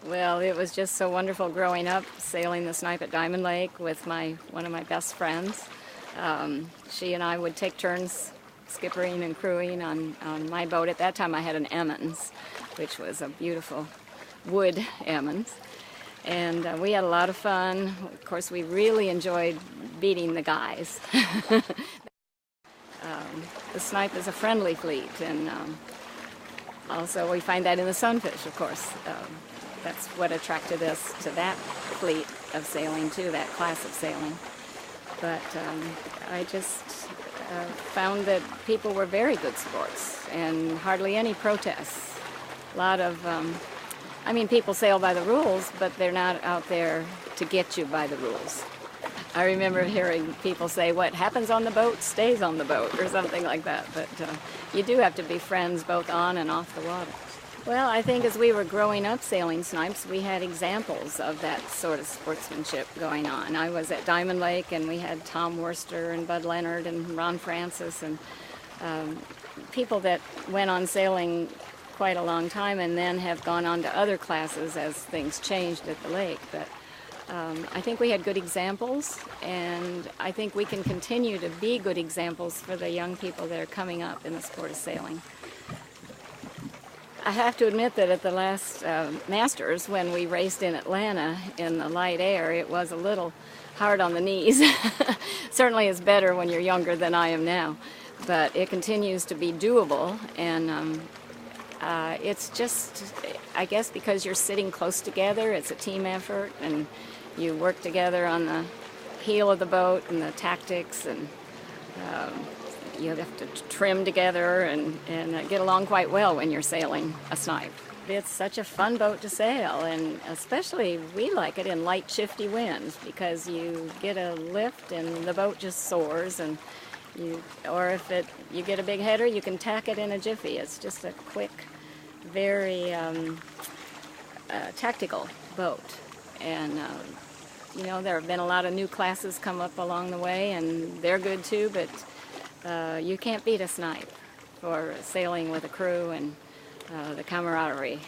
Well, it was just so wonderful growing up sailing the Snipe at Diamond Lake with one of my best friends. She and I would take turns skippering and crewing on my boat. At that time I had an Emmons, which was a beautiful wood Emmons. And we had a lot of fun. Of course, we really enjoyed beating the guys. The Snipe is a friendly fleet, and also we find that in the sunfish, of course. That's what attracted us to that fleet of sailing too, that class of sailing. But I just found that people were very good sports and hardly any protests. A lot of, I mean, people sail by the rules, but they're not out there to get you by the rules. I remember hearing people say, what happens on the boat stays on the boat, or something like that. But you do have to be friends both on and off the water. Well, I think as we were growing up sailing Snipes, we had examples of that sort of sportsmanship going on. I was at Diamond Lake, and we had Tom Worcester and Bud Leonard and Ron Francis, and people that went on sailing quite a long time and then have gone on to other classes as things changed at the lake. But I think we had good examples, and I think we can continue to be good examples for the young people that are coming up in the sport of sailing. I have to admit that at the last Masters, when we raced in Atlanta in the light air, it was a little hard on the knees. Certainly it's better when you're younger than I am now, but it continues to be doable, and it's just, I guess, because you're sitting close together, it's a team effort, and you work together on the heel of the boat and the tactics, and you have to trim together and get along quite well when you're sailing a Snipe. It's such a fun boat to sail, and especially we like it in light, shifty winds, because you get a lift and the boat just soars, and or if you get a big header, you can tack it in a jiffy. It's just a quick, very tactical boat. And you know, there have been a lot of new classes come up along the way, and they're good too, but you can't beat a Snipe for sailing with a crew and the camaraderie.